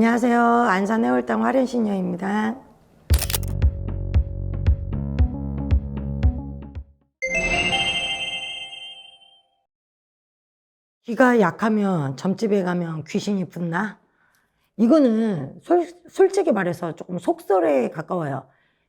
안녕하세요. 안산 해월당 화련신녀입니다. 기가 약하면 점집에 가면 귀신이 붙나? 이거는 솔직히 말해서 조금 속설에 가까워요.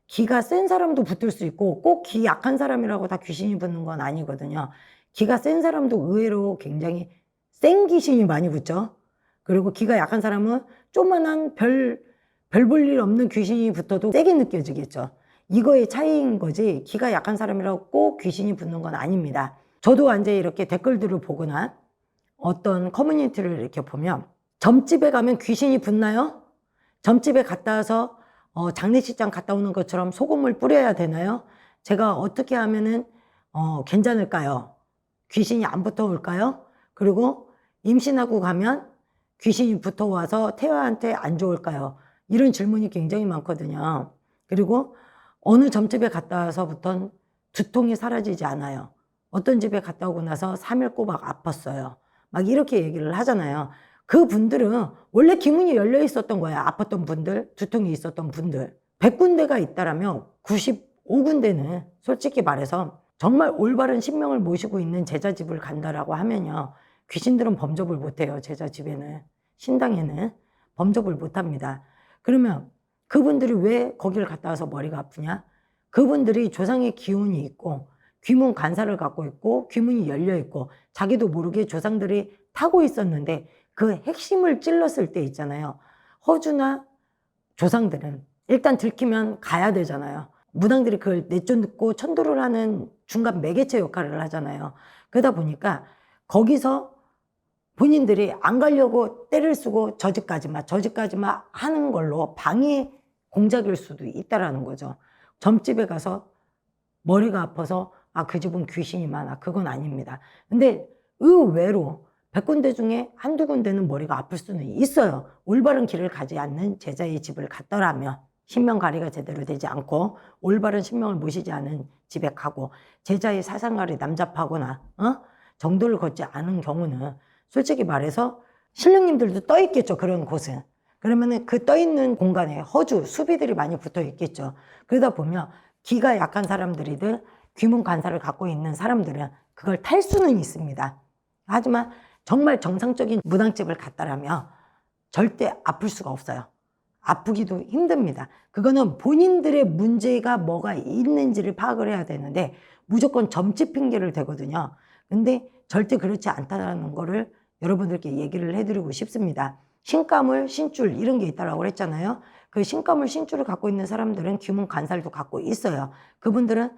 기가 센 사람도 붙을 수 있고 꼭 기 약한 사람이라고 다 귀신이 붙는 건 아니거든요. 기가 센 사람도 의외로 굉장히 센 귀신이 많이 붙죠. 그리고 기가 약한 사람은 조그만한 별 볼 일 없는 귀신이 붙어도 세게 느껴지겠죠. 이거의 차이인 거지 기가 약한 사람이라고 꼭 귀신이 붙는 건 아닙니다. 저도 이제 이렇게 댓글들을 보거나 어떤 커뮤니티를 이렇게 보면 점집에 가면 귀신이 붙나요? 점집에 갔다 와서 장례식장 갔다 오는 것처럼 소금을 뿌려야 되나요? 제가 어떻게 하면은 괜찮을까요? 귀신이 안 붙어올까요? 그리고 임신하고 가면 귀신이 붙어와서 태아한테 안 좋을까요? 이런 질문이 굉장히 많거든요. 그리고 어느 점집에 갔다 와서부터는 두통이 사라지지 않아요. 어떤 집에 갔다 오고 나서 3일 꼬박 아팠어요. 막 이렇게 얘기를 하잖아요. 그 분들은 원래 기문이 열려 있었던 거야. 아팠던 분들, 두통이 있었던 분들. 100군데가 있다라면 95군데는 솔직히 말해서 정말 올바른 신명을 모시고 있는 제자 집을 간다라고 하면요. 귀신들은 범접을 못해요. 제자 집에는. 신당에는 범접을 못합니다. 그러면 그분들이 왜 거기를 갔다 와서 머리가 아프냐? 그분들이 조상의 기운이 있고 귀문 간사를 갖고 있고 귀문이 열려 있고 자기도 모르게 조상들이 타고 있었는데 그 핵심을 찔렀을 때 있잖아요. 허주나 조상들은 일단 들키면 가야 되잖아요. 무당들이 그걸 내쫓고 천도를 하는 중간 매개체 역할을 하잖아요. 그러다 보니까 거기서 본인들이 안 가려고 때를 쓰고 저 집 가지마 하는 걸로 방해 공작일 수도 있다라는 거죠. 점집에 가서 머리가 아파서 그 집은 귀신이 많아. 그건 아닙니다. 근데 의외로 100군데 중에 한두 군데는 머리가 아플 수는 있어요. 올바른 길을 가지 않는 제자의 집을 갔더라면 신명가리가 제대로 되지 않고 올바른 신명을 모시지 않은 집에 가고 제자의 사상가리 남잡하거나 정도를 걷지 않은 경우는 솔직히 말해서 신령님들도 떠 있겠죠. 그런 곳은. 그러면은 그 떠 있는 공간에 허주, 수비들이 많이 붙어 있겠죠. 그러다 보면 기가 약한 사람들이든 귀문 간사를 갖고 있는 사람들은 그걸 탈 수는 있습니다. 하지만 정말 정상적인 무당집을 갔다라면 절대 아플 수가 없어요. 아프기도 힘듭니다. 그거는 본인들의 문제가 뭐가 있는지를 파악을 해야 되는데 무조건 점집 핑계를 대거든요. 근데 절대 그렇지 않다는 거를 여러분들께 얘기를 해드리고 싶습니다. 신가물, 신줄 이런 게 있다고 했잖아요. 그 신가물, 신줄을 갖고 있는 사람들은 귀문 간살도 갖고 있어요. 그분들은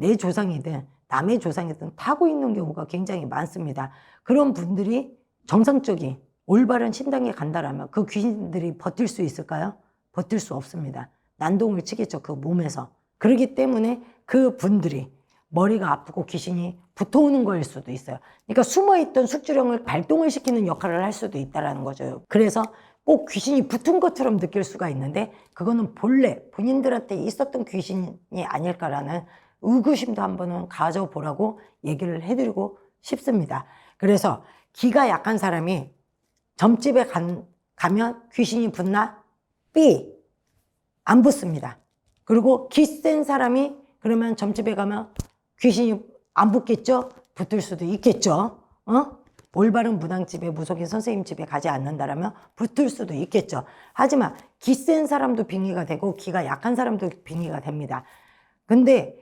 내 조상이든 남의 조상이든 타고 있는 경우가 굉장히 많습니다. 그런 분들이 정상적인 올바른 신당에 간다라면 그 귀신들이 버틸 수 있을까요? 버틸 수 없습니다. 난동을 치겠죠. 그 몸에서. 그렇기 때문에 그 분들이 머리가 아프고 귀신이 붙어오는 거일 수도 있어요. 그러니까 숨어있던 숙주령을 발동을 시키는 역할을 할 수도 있다는 거죠. 그래서 꼭 귀신이 붙은 것처럼 느낄 수가 있는데 그거는 본래 본인들한테 있었던 귀신이 아닐까라는 의구심도 한번은 가져보라고 얘기를 해드리고 싶습니다. 그래서 기가 약한 사람이 점집에 가면 귀신이 붙나? B. 안 붙습니다. 그리고 기 센 사람이 그러면 점집에 가면 귀신이 안 붙겠죠? 붙을 수도 있겠죠? 올바른 무당집에 무속인 선생님 집에 가지 않는다라면 붙을 수도 있겠죠. 하지만 기 센 사람도 빙의가 되고 기가 약한 사람도 빙의가 됩니다. 근데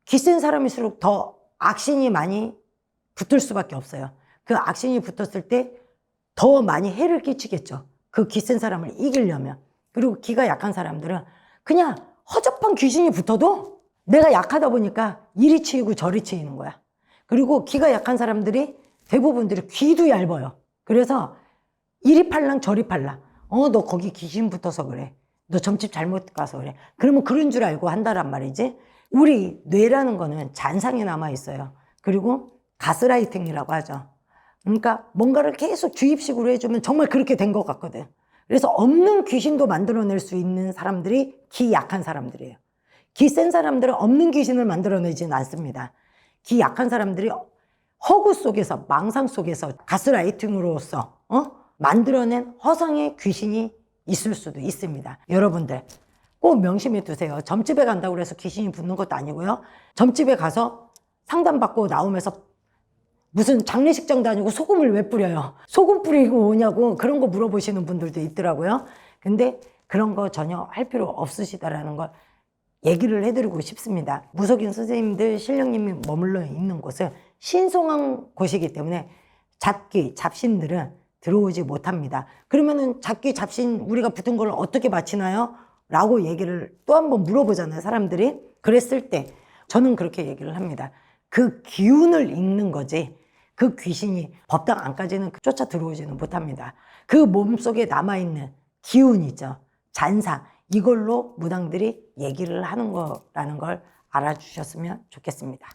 기 센 사람일수록 더 악신이 많이 붙을 수밖에 없어요. 그 악신이 붙었을 때 더 많이 해를 끼치겠죠. 그 기 센 사람을 이기려면. 그리고 기가 약한 사람들은 그냥 허접한 귀신이 붙어도 내가 약하다 보니까 이리 치이고 저리 치이는 거야. 그리고 기가 약한 사람들이 대부분들이 귀도 얇아요. 그래서 이리 팔랑 저리 팔랑. 너 거기 귀신 붙어서 그래. 너 점집 잘못 가서 그래. 그러면 그런 줄 알고 한다란 말이지. 우리 뇌라는 거는 잔상이 남아 있어요. 그리고 가스라이팅이라고 하죠. 그러니까 뭔가를 계속 주입식으로 해주면 정말 그렇게 된 것 같거든. 그래서 없는 귀신도 만들어낼 수 있는 사람들이 기 약한 사람들이에요. 기 센 사람들은 없는 귀신을 만들어내지는 않습니다. 기 약한 사람들이 허구 속에서 망상 속에서 가스라이팅으로서 만들어낸 허상의 귀신이 있을 수도 있습니다. 여러분들 꼭 명심해 두세요. 점집에 간다고 해서 귀신이 붙는 것도 아니고요. 점집에 가서 상담받고 나오면서 무슨 장례식장도 아니고 소금을 왜 뿌려요? 소금 뿌리고 오냐고 그런 거 물어보시는 분들도 있더라고요. 근데 그런 거 전혀 할 필요 없으시다라는 걸 얘기를 해드리고 싶습니다. 무속인 선생님들, 신령님이 머물러 있는 곳은 신성한 곳이기 때문에 잡귀, 잡신들은 들어오지 못합니다. 그러면은 잡귀, 잡신 우리가 붙은 걸 어떻게 맞히나요? 라고 얘기를 또 한 번 물어보잖아요, 사람들이. 그랬을 때 저는 그렇게 얘기를 합니다. 그 기운을 읽는 거지 그 귀신이 법당 안까지는 쫓아 들어오지는 못합니다. 그 몸속에 남아있는 기운이죠. 잔사. 이걸로 무당들이 얘기를 하는 거라는 걸 알아주셨으면 좋겠습니다.